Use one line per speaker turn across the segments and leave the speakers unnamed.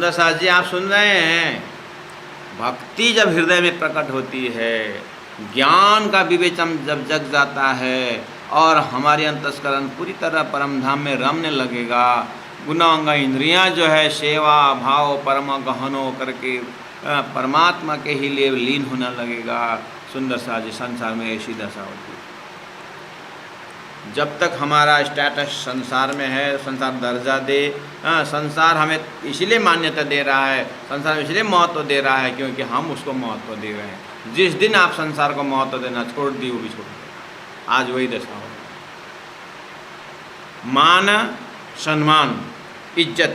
सुंदर सास जी आप सुन रहे हैं, भक्ति जब हृदय में प्रकट होती है, ज्ञान का विवेचन जब जग जाता है और हमारी अंतस्करण पूरी तरह परमधाम में रमने लगेगा, गुणांग इंद्रियां जो है सेवा भाव परम गहनो करके परमात्मा के ही लिए लीन होने लगेगा। सुंदर सास जी संसार में ऐसी दशा होती है। जब तक हमारा स्टेटस संसार में है, संसार दर्जा दे, संसार हमें इसीलिए मान्यता दे रहा है, संसार इसलिए महत्व दे रहा है क्योंकि हम उसको महत्व दे रहे हैं। जिस दिन आप संसार को महत्व देना छोड़ दी, वो भी छोड़ दे। आज वही दशा हो। मान सम्मान इज्जत,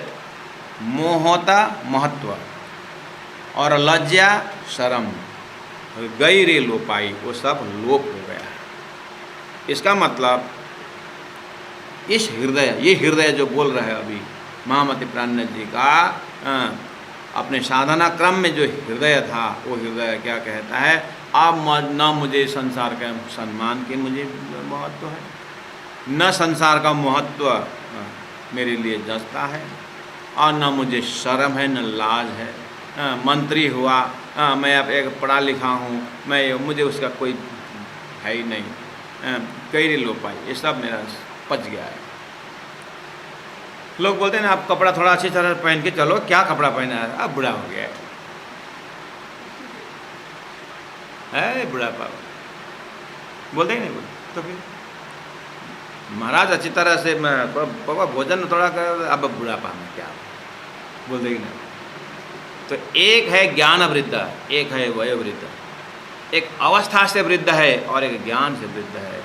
मोहता महत्व और लज्जा शर्म गई रे लोपाई, वो सब लोप हो गया है। इसका मतलब इस हृदय, ये हृदय जो बोल रहा है अभी महामति प्राणनाथ जी का, अपने साधना क्रम में जो हृदय था, वो हृदय क्या कहता है, अब न मुझे संसार के सम्मान की मुझे महत्व है, न संसार का महत्व मेरे लिए जचता है, और न मुझे शर्म है, न लाज है। मंत्री हुआ, मैं अब एक पढ़ा लिखा हूँ, मुझे उसका कोई है ही नहीं, कई लो पाई, ये सब मेरा पच गया है। लोग बोलते हैं ना, आप कपड़ा थोड़ा अच्छी तरह पहन के चलो, क्या कपड़ा पहना है, अब बुढ़ा हो गया है बुढ़ापा, बोलते ही नहीं बोलते। तो फिर महाराज अच्छी तरह से पापा भोजन थोड़ा कर, अब बुढ़ापा में क्या बोलते ही नहीं। तो एक है ज्ञान वृद्ध, एक है वय वृद्ध, एक अवस्था से वृद्ध है और एक ज्ञान से वृद्ध है।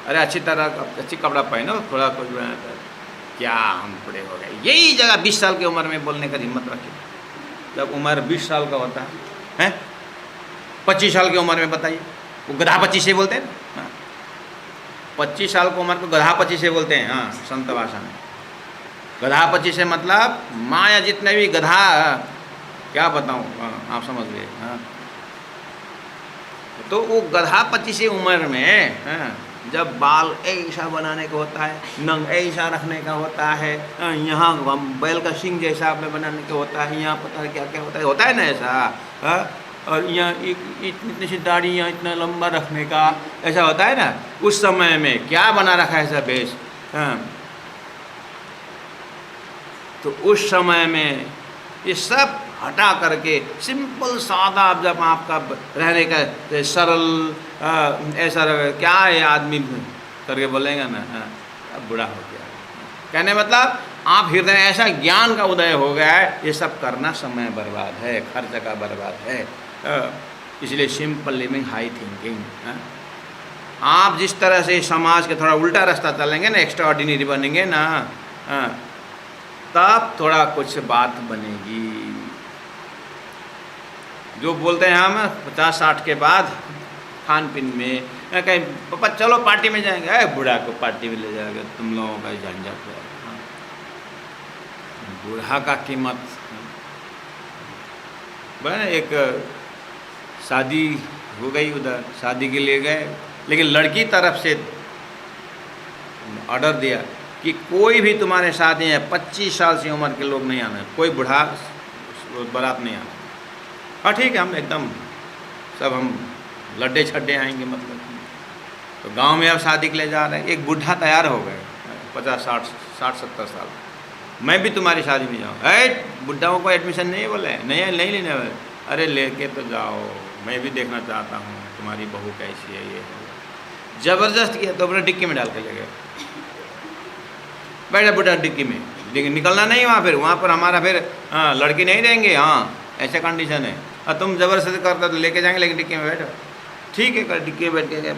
अरे अच्छी तरह अच्छी कपड़ा पहनो, थोड़ा कुछ क्या हम बूढ़े हो गए, यही जगह 20 साल की उम्र में बोलने का हिम्मत रखिए। जब उम्र 20 साल का होता है 25 साल की उम्र में बताइए, वो गधा 25 से बोलते हैं ना, 25 साल की उम्र को गधा 25 से बोलते हैं। हाँ, संत भाषा में गधा 25 से मतलब माया जितने भी गधा, क्या बताऊँ, आप समझ गए। हाँ, तो वो गधा 25 की उम्र में जब बाल ऐसा बनाने का होता है, नंग ऐसा रखने का होता है, यहाँ बैल का सिंग जैसा में बनाने का होता है, यहाँ पता है क्या क्या होता है ना ऐसा, और यहाँ इतनी सी दाढ़ी यहाँ इतना लंबा रखने का ऐसा होता है ना। उस समय में क्या बना रखा है ऐसा भेष। तो उस समय में ये सब हटा करके सिंपल सादा, जब आपका रहने का सरल ऐसा क्या है आदमी करके बोलेंगे ना, अब बुढ़ा हो गया। कहने मतलब आप हृदय ऐसा ज्ञान का उदय हो गया है, ये सब करना समय बर्बाद है, खर्च का बर्बाद है। इसलिए सिंपल लिविंग, हाई थिंकिंग। आप जिस तरह से समाज के थोड़ा उल्टा रास्ता चलेंगे ना, एक्स्ट्रा ऑर्डिनरी बनेंगे ना, तब थोड़ा कुछ बात बनेगी। जो बोलते हैं हम 50-60 के बाद खान पीन में, कहीं पापा चलो पार्टी में जाएंगे, बूढ़ा को पार्टी में ले जाएगा, तुम लोगों का झंझट है। बूढ़ा का कीमत। एक शादी हो गई, उधर शादी के लिए गए, लेकिन लड़की तरफ से ऑर्डर दिया कि कोई भी तुम्हारे शादी है 25 साल से उम्र के लोग नहीं आना, कोई बूढ़ा बारात नहीं आना। हाँ ठीक है, हम एकदम सब हम लड्डे छड्डे आएंगे मतलब। तो गांव में अब शादी के लिए जा रहे हैं, एक बूढ़ा तैयार हो गए 50-60-70 साल, मैं भी तुम्हारी शादी में जाऊँ। बुढ़ाओं को एडमिशन नहीं बोले, नहीं लेने वाले। अरे लेके तो जाओ, मैं भी देखना चाहता हूँ तुम्हारी बहू कैसी है। ये जबरदस्त किया तो अपने डिक्की में डाल के ले गए। बैठा बुढ़ा डिक्की में, लेकिन निकलना नहीं वहाँ पर हमारा फिर लड़की नहीं देंगे। हाँ, ऐसा कंडीशन है। और तुम ज़बरदस्ती करते तो लेके जाएंगे, लेकिन डिक्की में बैठो। ठीक है, कर डिक्की में बैठ के गए।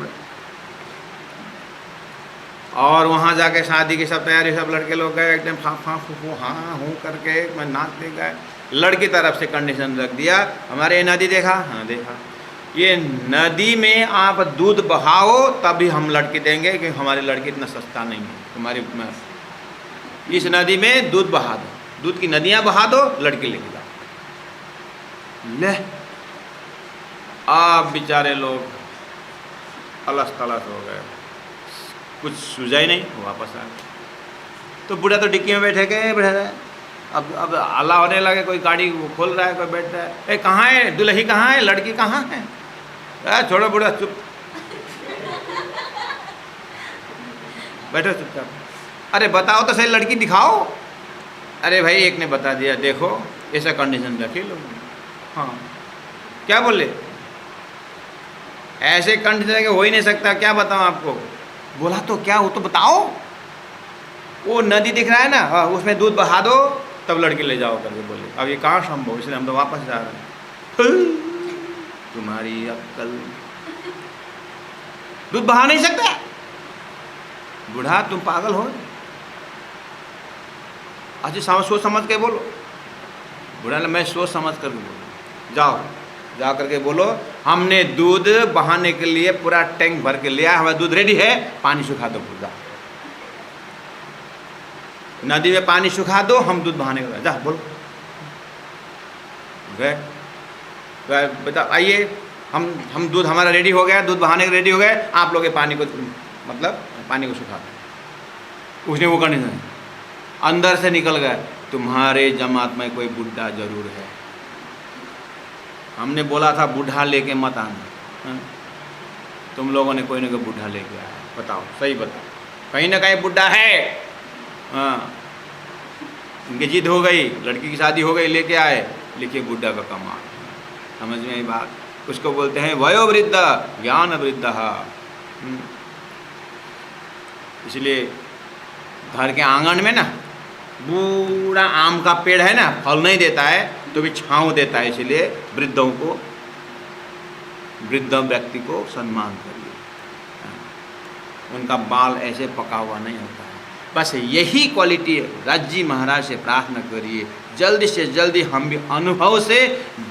और वहाँ जाके शादी की सब तैयारी, सब लड़के लोग गए एकदम हाँ फूफू हाँ हूँ करके, मैं नाचते गए। लड़की तरफ से कंडीशन रख दिया, हमारे नदी देखा, हाँ देखा, ये नदी में आप दूध बहाओ तभी हम लड़की देंगे, कि हमारी लड़की इतना सस्ता नहीं है। तुम्हारी इस नदी में दूध बहा दो, दूध की नदियाँ बहा दो, लड़की लेके जाओ। ले आप बेचारे लोग अलस तलस हो गए, कुछ सूझा ही नहीं, वापस आ गए। तो बूढ़ा तो डिक्की में बैठे गए, अब हल्ला होने लगे, कोई गाड़ी खोल रहा है, कोई बैठ रहा है, ए कहाँ है दुल्ही, कहाँ है लड़की, कहाँ है, छोड़ो बूढ़ा चुप बैठो चुपचाप। अरे बताओ तो सही, लड़की दिखाओ। अरे भाई एक ने बता दिया, देखो ऐसा कंडीशन रखी लो। हाँ क्या बोले, ऐसे कंडीशन के हो ही नहीं सकता, क्या बताऊँ आपको। बोला तो क्या, वो तो बताओ। वो नदी दिख रहा है ना, उसमें दूध बहा दो तब लड़की ले जाओ करके बोले। अब ये कहाँ संभव, इसलिए हम तो वापस जा रहे हैं। तुम्हारी अक्ल, दूध बहा नहीं सकता। बूढ़ा तुम पागल हो, अच्छा सोच समझ के बोलो। बूढ़ा मैं सोच समझ कर बोलो, जाओ जा करके बोलो हमने दूध बहाने के लिए पूरा टैंक भर के लिया, हमारा दूध रेडी है, पानी सुखा दो। जा नदी में पानी सुखा दो, हम दूध बहाने का, जा बोलो। गए बता, आइए हम दूध हमारा रेडी हो गया, दूध बहाने का रेडी हो गया, आप लोग पानी को मतलब पानी को सुखा दो। उसने वो करने नहीं, अंदर से निकल गया, तुम्हारे जमात में कोई बुढ़ा जरूर है, हमने बोला था बूढ़ा लेके मत आना, तुम लोगों ने कोई ना कोई बूढ़ा लेके आया। बताओ सही बताओ, कहीं ना कहीं बूढ़ा है। हाँ इनकी जिद हो गई, लड़की की शादी हो गई, लेके आए, लिखिए बूढ़ा का कमाल। समझ में आई बात, उसको बोलते हैं वयोवृद्ध ज्ञान वृद्ध। इसलिए घर के आंगन में ना बूढ़ा आम का पेड़ है ना, फल नहीं देता है तो भी छांव देता है, इसलिए वृद्धों को, वृद्ध व्यक्ति को सम्मान करिए, उनका बाल ऐसे पका हुआ नहीं होता है। बस यही क्वालिटी राज जी महाराज से प्रार्थना करिए, जल्दी से जल्दी हम भी अनुभव से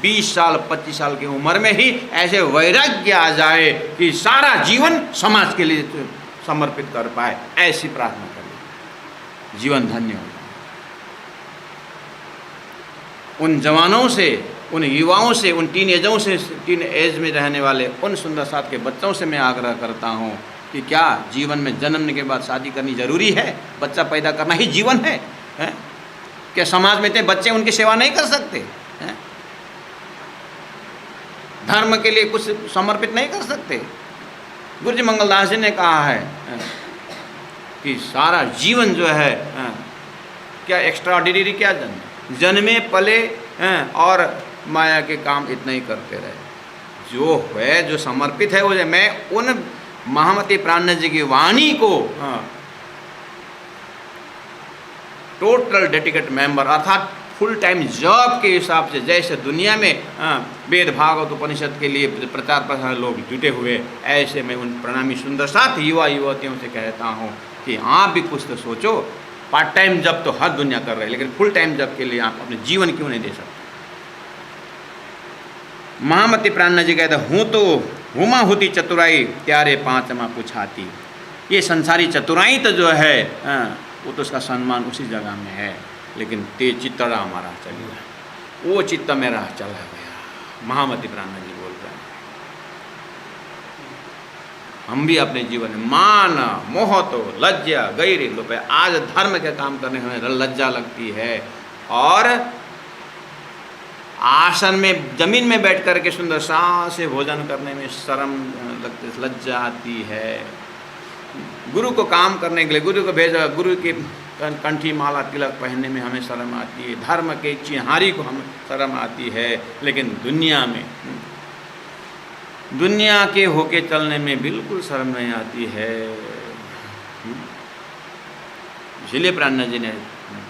20 साल 25 साल की उम्र में ही ऐसे वैराग्य आ जाए कि सारा जीवन समाज के लिए समर्पित कर पाए, ऐसी प्रार्थना करिए, जीवन धन्य हो जाए। उन जवानों से, उन युवाओं से, उन टीनेजों से, टीन एज में रहने वाले उन सुंदर साथ के बच्चों से मैं आग्रह करता हूँ कि क्या जीवन में जन्मने के बाद शादी करनी जरूरी है? बच्चा पैदा करना ही जीवन है? क्या समाज में इतने बच्चे उनकी सेवा नहीं कर सकते हैं? धर्म के लिए कुछ समर्पित नहीं कर सकते? गुरु जी मंगलदास जी ने कहा है कि सारा जीवन जो है क्या एक्स्ट्राऑर्डिनरी, क्या जन्मे पले और माया के काम इतना ही करते रहे। जो है, जो समर्पित है, वो मैं उन महामती प्राणनाथ जी की वाणी को टोटल डेडिकेट मेंबर अर्थात फुल टाइम जॉब के हिसाब से, जैसे दुनिया में वेद भागवत उपनिषद के लिए प्रचार प्रसार लोग जुटे हुए, ऐसे मैं उन प्रणामी सुंदर साथ युवा युवतियों से कहता हूँ कि आप भी कुछ तो सोचो। पार्ट टाइम जॉब तो हर दुनिया कर रहे हैं, लेकिन फुल टाइम जॉब के लिए आप अपने जीवन क्यों नहीं दे सकते? महामती प्राणनाथ जी कहते हूँ तो हुमा होती चतुराई त्यारे पांचमा पुछाती। ये संसारी चतुराई तो जो है वो तो उसका सम्मान उसी जगह में है, लेकिन ते चित्तड़ा हमारा चल गया, वो चित्त मेरा चला गया। महामती प्राणनाथ जी बोल रहे हैं, हम भी अपने जीवन में मान मोह तो लज्जा गैर लोप। आज धर्म के काम करने में हमें लज्जा लगती है, और आसन में जमीन में बैठ कर के सुंदर सांस से भोजन करने में शर्म लगती, लज्जा आती है। गुरु को काम करने के लिए गुरु को भेजा, गुरु की कंठी माला तिलक पहनने में हमें शर्म आती है, धर्म के चिन्हारी को हमें शर्म आती है, लेकिन दुनिया के होके चलने में बिल्कुल शर्म नहीं आती है। इसलिए प्राणनाथ जी ने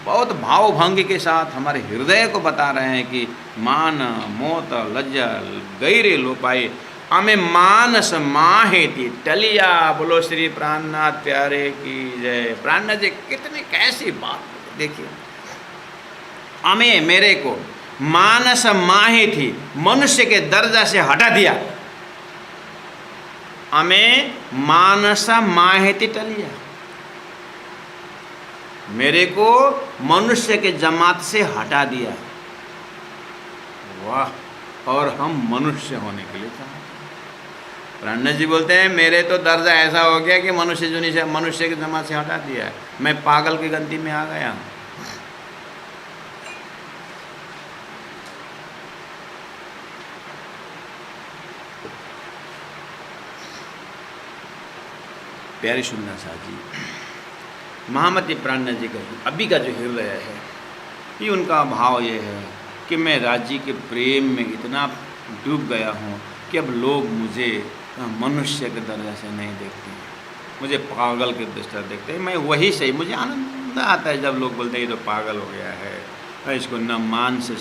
बहुत भावभंगी के साथ हमारे हृदय को बता रहे हैं कि मान मोत लज्जा गैरे लोपाई, हमें मानस माहेती टलिया। बोलो श्री प्राणनाथ प्यारे की जय। प्राणनाथ जी कितनी कैसी बात, देखिए, हमें मेरे को मानस माहे थी, मनुष्य के दर्जा से हटा दिया, हमें मानस माहेती टलिया, मेरे को मनुष्य के जमात से हटा दिया। वाह, और हम मनुष्य होने के लिए चाहते। प्राणनाथ जी बोलते हैं मेरे तो दर्जा ऐसा हो गया कि मनुष्य के जमात से हटा दिया है, मैं पागल की गंती में आ गया। प्यारी सुंदर सा जी महामती प्राणनाथ जी का अभी का जो हृदय है, ये उनका भाव ये है कि मैं राज्य के प्रेम में इतना डूब गया हूँ कि अब लोग मुझे मनुष्य के दर्जा से नहीं देखते हैं, मुझे पागल के दृष्टि से देखते हैं। मैं वही सही, मुझे आनंद आता है जब लोग बोलते हैं ये तो पागल हो गया है, इसको न मान से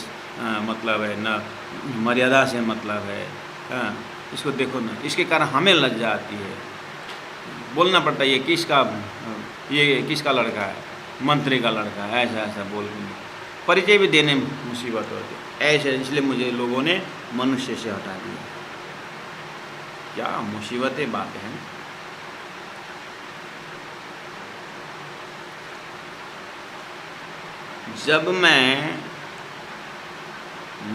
मतलब है न मर्यादा से मतलब है, इसको देखो ना, इसके कारण हमें लज्जा आती है, बोलना पड़ता है ये किसका लड़का है, मंत्री का लड़का है, ऐसा ऐसा बोल के परिचय भी देने में मुसीबत होती है ऐसे, इसलिए मुझे लोगों ने मनुष्य से हटा दिया। क्या मुसीबतें बातें हैं। जब मैं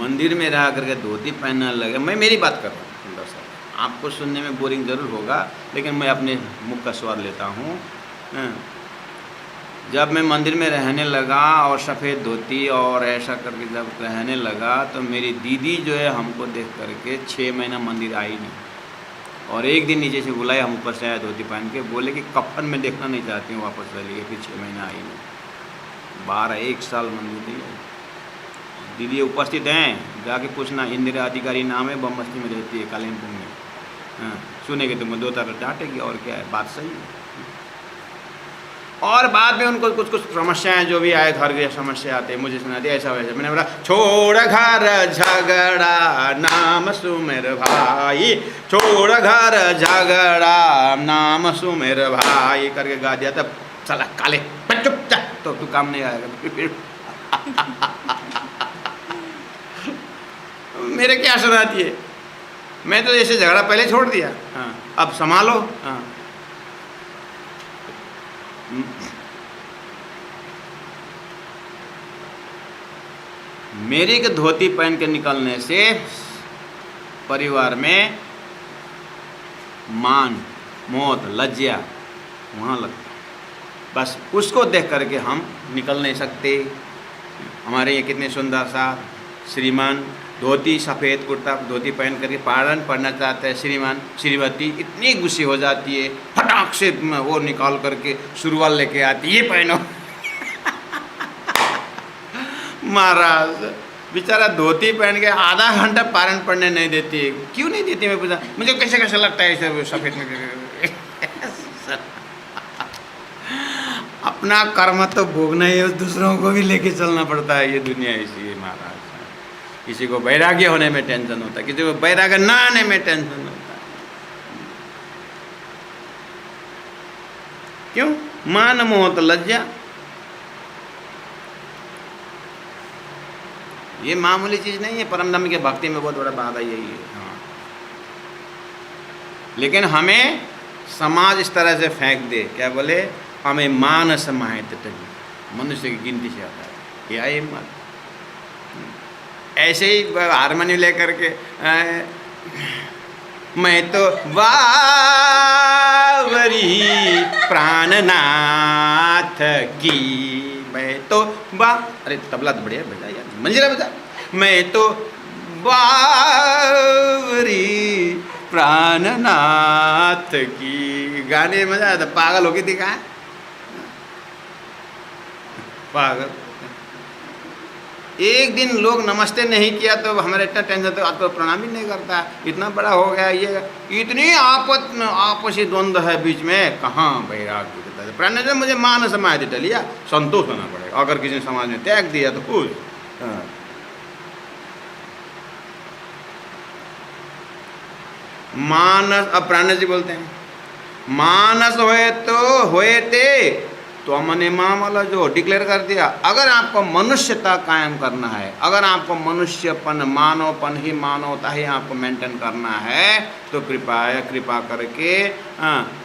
मंदिर में रह करके धोती पहनने लगे, मैं मेरी बात कर रहा हूँ सुंदर सा, आपको सुनने में बोरिंग जरूर होगा लेकिन मैं अपने मुख का स्वाद लेता हूँ। जब मैं मंदिर में रहने लगा और सफ़ेद धोती और ऐसा करके जब रहने लगा तो मेरी दीदी जो है हमको देख करके 6 महीना मंदिर आई नहीं, और एक दिन नीचे से बुलाया, हम ऊपर से आया धोती पहन के, बोले कि कफन में देखना नहीं चाहती हूँ, वापस चलिए। फिर 6 महीना आई नहीं, 1 साल मंदिर नहीं आई। दीदी उपस्थित हैं, जाके पूछना, इंदिरा अधिकारी नाम है, बमबस्ती में रहती है कालिम्पोंग में। हाँ, सुनेंगे तो मैं 2 तरह डांटेगी, और क्या है, बात सही है। और बाद में उनको कुछ समस्याएं जो भी आए, घर के समस्या आते मुझे सुनाती ऐसा वैसा, मैंने बोला छोड़ घर झगड़ा नाम सुमेर भाई, छोड़ घर झगड़ा नाम सुमेर भाई करके गा दिया, तब साला काले चुप जा, तो तू काम नहीं आएगा। मेरे क्या सुनाती है, मैं तो ऐसे झगड़ा पहले छोड़ दिया, हाँ अब संभालो। हाँ मेरी के धोती पहन के निकलने से परिवार में मान मौत लज्जा वहाँ लगता, बस उसको देख करके हम निकल नहीं सकते। हमारे ये कितने सुंदर सा श्रीमान धोती सफ़ेद कुर्ता धोती पहन करके पारण पढ़ना चाहते हैं, श्रीमान श्रीमती इतनी गुस्से हो जाती है, फटाक से वो निकाल करके शुरुआत लेके आती, ये पहनो। महाराज बेचारा धोती पहन के आधा घंटा पारण पढ़ने नहीं देती है, क्यों नहीं देती, मैं पूछा, मुझे कैसे कैसे लगता है इसे सफ़ेद में। अपना कर्म तो भोगना ही है, दूसरों को भी लेके चलना पड़ता है, ये दुनिया ऐसी है महाराज। किसी को वैराग्य होने में टेंशन होता है, किसी को वैराग्य न आने में टेंशन होता है। क्यों? मान मोह तो लज्जा, ये मामूली चीज़ नहीं है। परम धाम के भक्ति में बहुत बड़ा बाधा यही है। हाँ, लेकिन हमें समाज इस तरह से फेंक दे, क्या बोले, हमें मान समाहित तभी मनुष्य की गिनती से आता है, या ये मत ऐसे ही हारमोनियम लेकर के मैं तो बावरी प्राणनाथ की, मैं तो अरे तबला तो बढ़िया बजा यार, मंजिला बजा, मैं तो बावरी प्राणनाथ की, गाने में मजा आता, पागल होके दिखा, पागल। एक दिन लोग नमस्ते नहीं किया तो हमारे इतना टेंशन, तो आपको प्रणाम ही नहीं करता, इतना बड़ा हो गया, ये इतनी आपसी द्वंद्व है बीच में, कहाँ वैराग्य देता है। प्राण मुझे मान समाज दे लिया, संतोष होना पड़ेगा, अगर किसी ने समाज में त्याग दिया तो खुश। मानस, अब प्राण जी बोलते हैं, मानस होए तो होए थे तो हमने मामला जो डिक्लेयर कर दिया, अगर आपको मनुष्यता कायम करना है, अगर आपको मनुष्यपन मानवपन ही मानवता ही आपको मेंटेन करना है, तो कृपा करके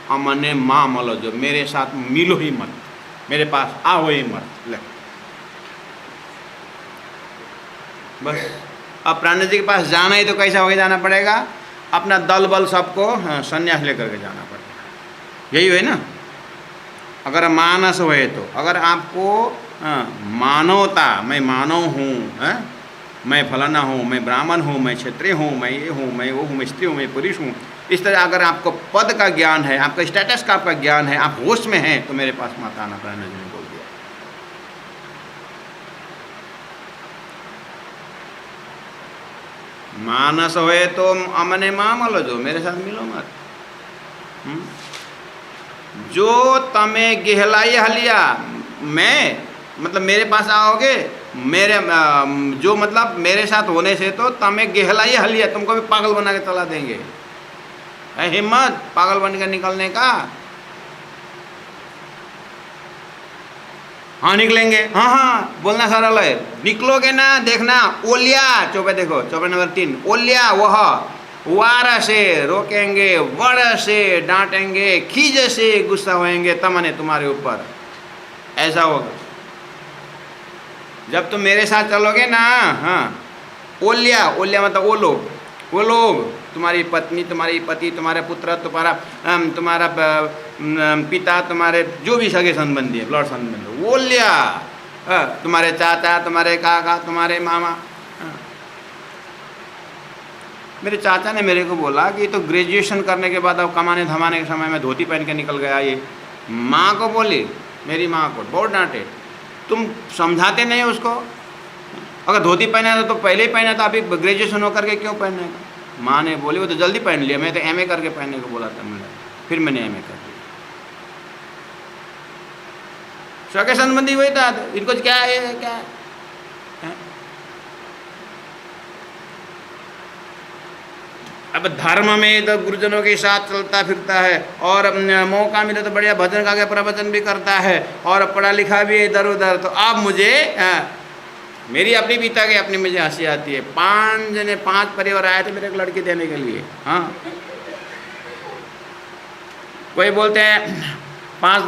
हमने मामला जो मेरे साथ मिलो ही मत, मेरे पास आओ ही मत, ले बस। अब प्राण जी के पास जाना ही तो कैसा होके जाना पड़ेगा, अपना दल बल सबको संन्यास लेकर के जाना पड़ेगा, यही है ना। अगर मानस हुए तो, अगर आपको मानवता, मैं मानव हूँ, मैं फलाना हूँ, मैं ब्राह्मण हूँ, मैं क्षत्रिय हूँ, मैं ये हूँ, मैं वो हूँ, मैं स्त्री हूँ, मैं पुरुष हूँ, इस तरह अगर आपको पद का ज्ञान है, आपका स्टेटस का आपका ज्ञान है, आप होश में हैं, तो मेरे पास मत आना, प्राणनाथ जी ने बोल दिया। मानस होए तो अमने मामल जो, मेरे साथ मिलो मत। जो तमे गहलाई हलिया, मैं मतलब मेरे पास आओगे, मेरे जो मतलब मेरे साथ होने से तो तमे गहलाई हलिया, तुमको भी पागल बना के चला देंगे। है हिम्मत पागल बन के निकलने का? हाँ निकलेंगे, हाँ हाँ बोलना सरल है, निकलोगे ना, देखना ओलिया, चौपे देखो, चौपे नंबर 3, ओलिया वह वार से रोकेंगे, वड़ से डांटेंगे, खीज से गुस्सा होएंगे, तमने तुम्हारे ऊपर। ऐसा होगा जब तुम मेरे साथ चलोगे ना। हाँ ओलिया, ओलिया मतलब वो लोग तुम्हारी पत्नी, तुम्हारी पति, तुम्हारे पुत्र, तुम्हारा पिता, तुम्हारे जो भी सगे संबंधी है, ब्लड संबंधी, ओलिया, तुम्हारे चाचा, तुम्हारे काका, तुम्हारे मामा। मेरे चाचा ने मेरे को बोला कि तो ग्रेजुएशन करने के बाद अब कमाने धमाने के समय में धोती पहन के निकल गया ये। माँ को बोली, मेरी माँ को बहुत डांटे, तुम समझाते नहीं उसको, अगर धोती पहना था तो पहले ही पहना था, अभी ग्रेजुएशन होकर के क्यों पहनने का? माँ ने बोली वो तो जल्दी पहन लिया, मैं तो एमए करके पहनने को बोला था मैंने, फिर मैंने एमए कर लिया। सगे संबंधी वही था, इनको क्या है, क्या है? अब धर्म में तो गुरुजनों के साथ चलता फिरता है, और मौका मिले तो बढ़िया भजन गा के प्रवचन भी करता है, और पढ़ा लिखा भी है इधर उधर। तो अब मुझे मेरी अपनी बीता गई, अपनी मुझे हंसी आती है। 5 परिवार आए थे मेरे को लड़की देने के लिए। हाँ कोई बोलते हैं 5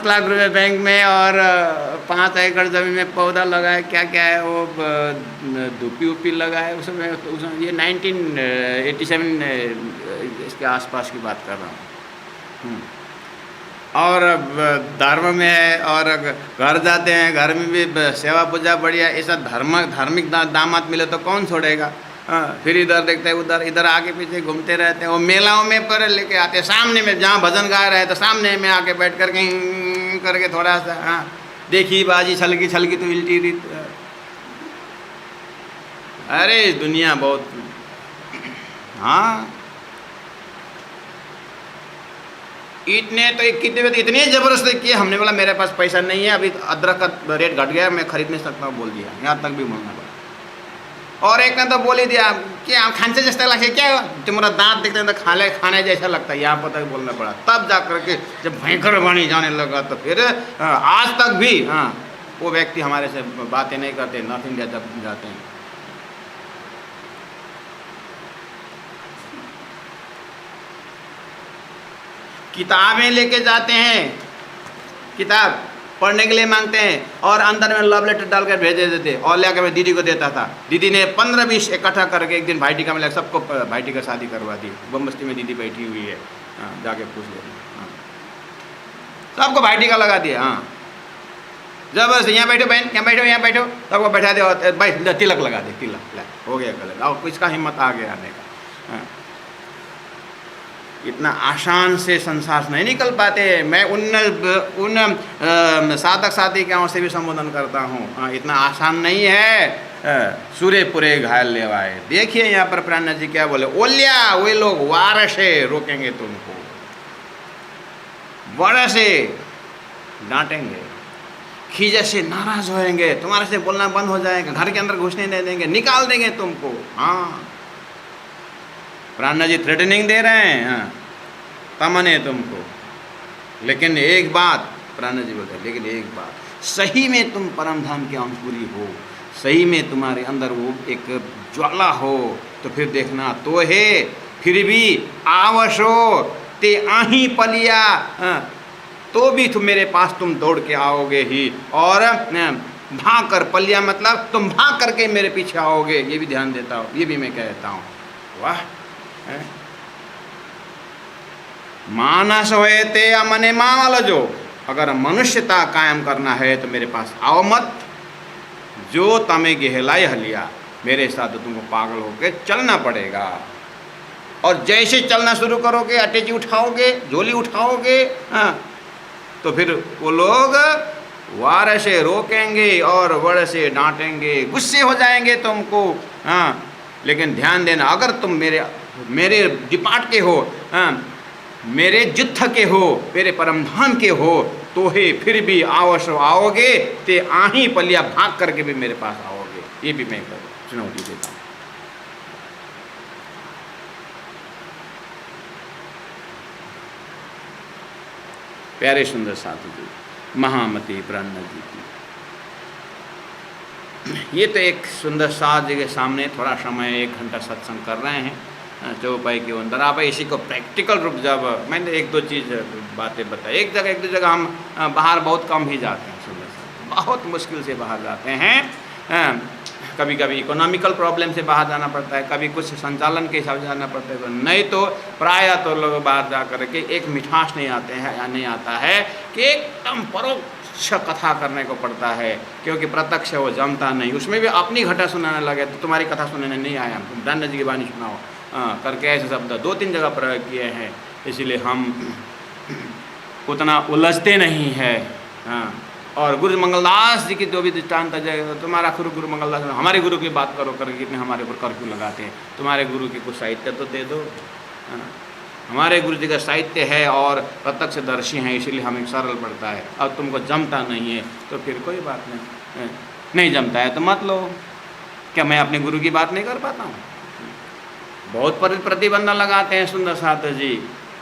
लाख रुपए बैंक में और 5 एकड़ जमीन में पौधा लगाए, क्या क्या है वो धूपी उपी लगाए उसमें ये 1987 इसके आसपास की बात कर रहा हूँ। और धर्म में है, और घर जाते हैं, घर में भी सेवा पूजा बढ़िया, ऐसा धार्मिक दामाद मिले तो कौन छोड़ेगा। फिर इधर देखते हैं, उधर इधर आगे पीछे घूमते रहते हैं। वो मेलाओं में पर लेके आते हैं, सामने में जहाँ भजन गा रहे हैं तो सामने में आके बैठ करके करके थोड़ा सा देखी बाजी छलकी छलकी तो उल्टी रीत। अरे दुनिया बहुत, हाँ इतने तो कितने इतने ज़बरदस्त किए। हमने बोला मेरे पास पैसा नहीं है, अभी अदरक का रेट घट गया, मैं खरीद नहीं सकता, बोल दिया, यहाँ तक भी बोलना पड़ा। और एक ने तो बोल ही दिया कि खांचे जैसा लगता क्या, तुम्हारा दांत देखते हैं तो खाने जैसा लगता है, यहाँ पर तक बोलना पड़ा। तब जा करके जब भयंकर वाणी जाने लगा तो फिर आज तक भी वो व्यक्ति हमारे से बातें नहीं करते, नॉर्थ इंडिया जब जाते हैं। किताबें लेके जाते हैं, किताब पढ़ने के लिए मांगते हैं, और अंदर में लव लेटर डाल कर भेज देते, और लेकर मैं दीदी को देता था। दीदी ने 15-20 इकट्ठा करके एक दिन भाईटिका में सबको भाईटिका शादी करवा दी। बमबस्ती में दीदी बैठी हुई है, जाके पूछ लेना, सबको भाईटिका लगा दिया। हाँ जबरदस्त, यहाँ बैठो बहन, यहाँ बैठो, यहाँ बैठो, सबको बैठा दे, भाई तिलक लगा दे, तिलक हो गया कलर। और किसका हिम्मत आ गया आने का। इतना आसान से संसार नहीं निकल पाते। मैं उन साधक साधिकाओं से भी संबोधन करता हूँ, इतना आसान नहीं है। सूर्य पुरे घायल लेवाए। देखिए यहाँ पर प्राणनाथ जी क्या बोले, ओलिया वे लोग वार से रोकेंगे तुमको, बड़े से डांटेंगे, खीजे से नाराज होएंगे, तुम्हारे से बोलना बंद हो जाएगा, घर के अंदर घुसने नहीं देंगे, निकाल देंगे तुमको। हाँ प्राणनाथ जी थ्रेटनिंग दे रहे हैं, हाँ तमने तुमको। लेकिन एक बात प्राणनाथ जी बोलते हैं, लेकिन एक बात, सही में तुम परम धाम के अंकुरी हो, सही में तुम्हारे अंदर वो एक ज्वाला हो, तो फिर देखना तो है फिर भी आवशो ते आही पलिया, तो भी तुम मेरे पास तुम दौड़ के आओगे ही, और भाग कर, पलिया मतलब तुम भाग करके मेरे पीछे आओगे। ये भी ध्यान देता हूँ, ये भी मैं कहता हूँ। वाह, मानस होए ते अमने मावल जो, अगर मनुष्यता कायम करना है तो मेरे पास आओ मत। जो तमे गहलाई हलिया, मेरे साथ तो तुमको पागल होकर चलना पड़ेगा। और जैसे चलना शुरू करोगे, अटैची उठाओगे, झोली उठाओगे, हाँ, तो फिर वो लोग वार से रोकेंगे और वड़ से डांटेंगे, गुस्से हो जाएंगे तुमको। हाँ, लेकिन ध्यान देना, अगर तुम मेरे डिपार्ट के हो, हाँ, मेरे जुत्थ के हो, मेरे परमधाम के हो, तो ही फिर भी आवश्य आओगे, ते आही पलिया भाग करके भी मेरे पास आओगे। ये भी मैं चुनौती देता हूँ। प्यारे सुंदर साधु जी, महामती ब्रह्म जी की ये तो एक सुंदर साथ जी के सामने थोड़ा समय 1 घंटा सत्संग कर रहे हैं चौपाई के अंदर। आप इसी को प्रैक्टिकल रूप, जब मैंने 1-2 चीज़ बातें बताई, एक जगह 1-2 जगह हम बाहर बहुत कम ही जाते हैं, सुंदर साथ बहुत मुश्किल से बाहर जाते हैं। कभी कभी इकोनॉमिकल प्रॉब्लम से बाहर जाना पड़ता है, कभी कुछ संचालन के हिसाब से जाना पड़ता है, नहीं तो प्रायः तो लोग बाहर जा कर के एक मिठास नहीं आते हैं या नहीं आता है कि एकदम परोक्ष कथा करने को पड़ता है, क्योंकि प्रत्यक्ष वो जमता नहीं। उसमें भी अपनी घटा सुनाने लगे तो तुम्हारी कथा सुनाने नहीं आया, तुम ब्रह्म जी की वाणी सुनाओ करके ऐसे शब्द 2-3 जगह प्रयोग किए हैं। इसलिए हम उतना उलझते नहीं है। हाँ, और गुरु मंगलदास जी की जो भी दृष्टांत है, तुम्हारा गुरु मंगलदास, हमारे गुरु की बात करो करके कितने हमारे ऊपर कर्फ्यू लगाते हैं। तुम्हारे गुरु की कुछ साहित्य तो दे दो। हमारे गुरु जी का साहित्य है और प्रत्यक्षदर्शी हैं, इसीलिए हमें सरल पड़ता है। अब तुमको जमता नहीं है तो फिर कोई बात नहीं जमता है तो मत लो। क्या मैं अपने गुरु की बात नहीं कर पाता हूँ? बहुत प्रतिबंध लगाते हैं सुंदर साधु जी।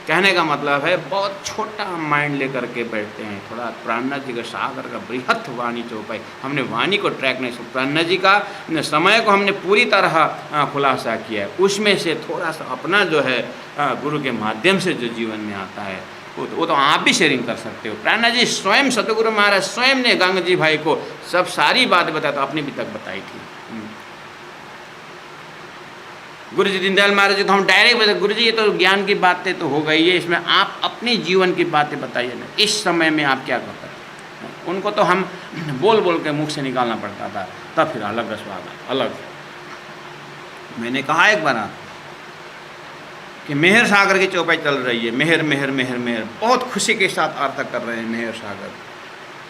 कहने का मतलब है बहुत छोटा माइंड लेकर के बैठते हैं। थोड़ा प्राणनाथ जी का सागर का बृहत वाणी चौपाई, हमने वाणी को ट्रैक नहीं, प्राणनाथ जी का समय को हमने पूरी तरह खुलासा किया है। उसमें से थोड़ा सा अपना जो है गुरु के माध्यम से जो जीवन में आता है वो तो आप भी शेयरिंग कर सकते हो। प्राणनाथ जी स्वयं, सतगुरु महाराज स्वयं ने गंगा जी भाई को सब सारी बात बताया, तो अपनी भी तक बताई थी। गुरु जी दीनदयाल महाराज जी तो हम डायरेक्ट बताए, गुरु जी ये तो ज्ञान की बातें तो हो गई है, इसमें आप अपनी जीवन की बातें बताइए ना, इस समय में आप क्या करते थे। उनको तो हम बोल बोल के मुख से निकालना पड़ता था, तब फिर अलग रसवाद अलग। मैंने कहा एक बार कि मेहर सागर की चौपाई चल रही है, मेहर मेहर मेहर मेहर, बहुत खुशी के साथ अर्थ कर रहे हैं मेहर सागर।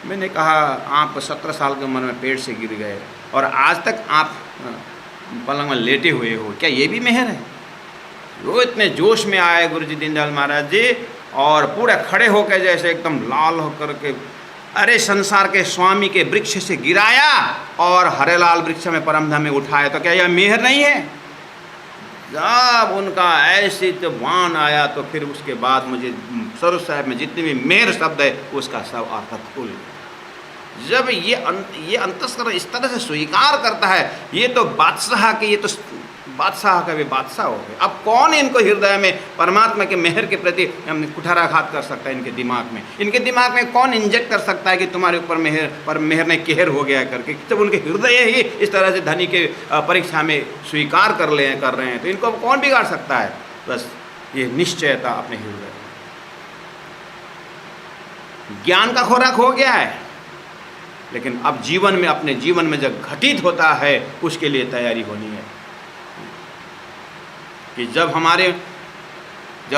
मैंने कहा आप 17 साल की उम्र में पेड़ से गिर गए और आज तक आप पलंग में लेटे हुए हो, क्या ये भी मेहर है? वो इतने जोश में आए गुरु जी दीनदयाल महाराज जी और पूरे खड़े होकर जैसे एकदम लाल होकर के, अरे संसार के स्वामी के वृक्ष से गिराया और हरेलाल वृक्ष में परमधाम में उठाया, तो क्या यह मेहर नहीं है? जब उनका ऐसे जब वाण आया तो फिर उसके बाद मुझे स्वरूप साहब में जितने भी मेहर शब्द है उसका सब अर्थ खुल। जब ये अंतस्करण इस तरह से स्वीकार करता है, ये तो बादशाह के, ये तो बादशाह का भी बादशाह हो गए। अब कौन इनको हृदय में परमात्मा के मेहर के प्रति कुठाराघात कर सकता है? इनके दिमाग में कौन इंजेक्ट कर सकता है कि तुम्हारे ऊपर मेहर ने कहर हो गया करके? जब उनके हृदय ही इस तरह से धनी के परीक्षा में स्वीकार कर रहे हैं तो इनको कौन बिगाड़ सकता है? बस ये निश्चयता अपने हृदय, ज्ञान का खोराक हो गया है, लेकिन अब जीवन में, अपने जीवन में जब घटित होता है उसके लिए तैयारी होनी है कि जब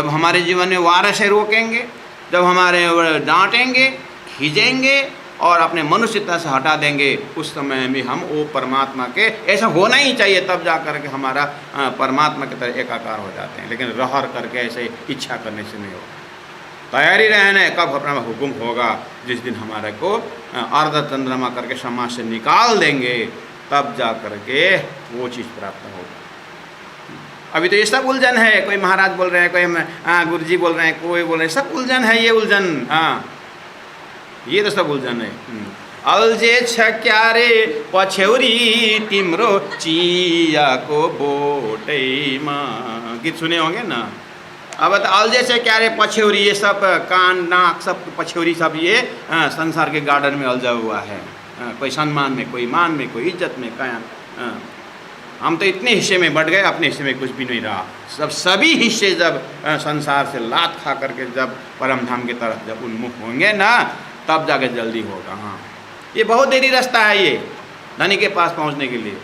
हमारे जीवन में वार से रोकेंगे, जब हमारे डांटेंगे, खींचेंगे और अपने मनुष्यता से हटा देंगे, उस समय में हम वो परमात्मा के, ऐसा होना ही चाहिए, तब जा करके हमारा परमात्मा की तरह एकाकार हो जाते हैं। लेकिन रहर करके ऐसे इच्छा करने से नहीं होगा। तैयारी रहने कब अपना हुक्म होगा, जिस दिन हमारे को अर्ध चंद्रमा करके समाज से निकाल देंगे, तब जा करके वो चीज़ प्राप्त होगा। अभी तो ये सब उलझन है, कोई महाराज बोल रहे हैं, कोई गुरुजी बोल रहे हैं, कोई बोल रहे हैं, सब उलझन है। ये उलझन, हाँ, ये तो सब उलझन है। अलजे छक्यारे पछौरी तिम्रो चिया को बोटे माँ, गीत सुने होंगे ना। अब तो अलजे से क्या रे पछौरी, ये सब कान नाक सब पछौरी सब ये संसार के गार्डन में अलझा हुआ है। कोई सम्मान में, कोई मान में, कोई इज्जत में, क्या हम तो इतने हिस्से में बढ़ गए, अपने हिस्से में कुछ भी नहीं रहा। सभी हिस्से जब संसार से लात खा करके जब परमधाम की तरफ जब उन्मुख होंगे ना, तब जाके जल्दी होगा। हाँ, ये बहुत देरी रास्ता है ये धनी के पास पहुंचने के लिए।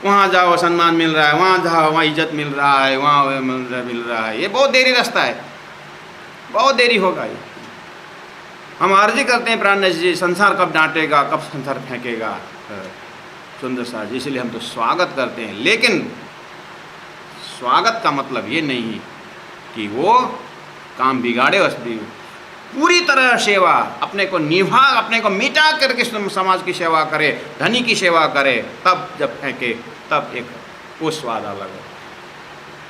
वहाँ जाओ सम्मान मिल रहा है, वहाँ जाओ वहाँ इज्जत मिल रहा है, वहाँ मिल रहा है। ये बहुत देरी रास्ता है, बहुत देरी होगा। ये हम अर्जी करते हैं प्राणनाथ जी, संसार कब डांटेगा, कब संसार फेंकेगा। सुंदर सा जी, इसलिए हम तो स्वागत करते हैं, लेकिन स्वागत का मतलब ये नहीं कि वो काम बिगाड़े। उसकी पूरी तरह सेवा, अपने को निभा, अपने को मिटा करके समाज की सेवा करे, धनी की सेवा करे, तब जब फेंके तब एक वो स्वाद अलग है।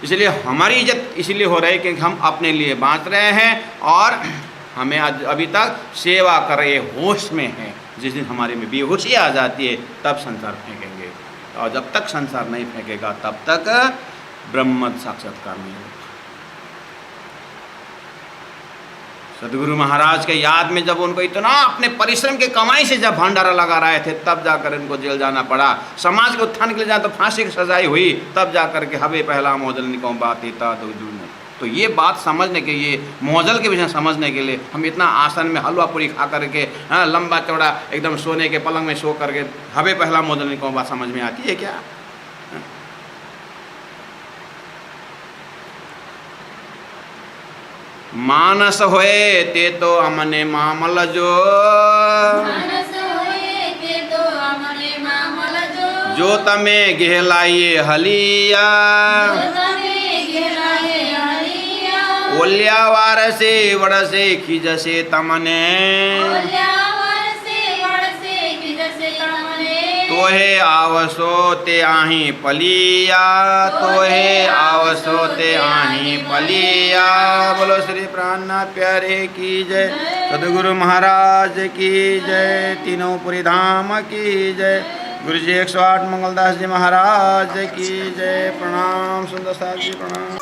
इसलिए हमारी इज्जत इसलिए हो रही है कि हम अपने लिए बाँच रहे हैं और हमें आज अभी तक सेवा कर रहे होश में हैं। जिस दिन हमारे में बेहोशी आ जाती है तब संसार फेंकेंगे, और जब तक संसार नहीं फेंकेगा तब तक ब्रह्म साक्षात्कार नहीं होगा। सदगुरु महाराज के याद में जब उनको इतना अपने परिश्रम के कमाई से जब भंडारा लगा रहे थे, तब जाकर इनको जेल जाना पड़ा। समाज के उत्थान के लिए जाए तो फांसी की सजाई हुई, तब जाकर के हवे पहला मोजल निको बात था तो ये बात समझने के लिए, मोजल के विषय समझने के लिए हम इतना आसन में हलवा पूरी खा करके, हाँ, लंबा चौड़ा एकदम सोने के पलंग में सो करके हवे पहला मोजल निको बात समझ में आती है क्या? मानस होए ते तो अमने मामल जो, जो तमे गेहलाइए हलिया, ओलिया वारसे वड़से खिजसे तमने, तोहे आवसो ते आही पलिया, तोहे आवसो ते आही पलिया। बोलो श्री प्राणनाथ प्यारे की जय, सदगुरु महाराज की जय, तीनों पुरी धाम की जय, गुरु जी 108 मंगलदास जी महाराज की जय। प्रणाम सुंदर साहब जी, प्रणाम।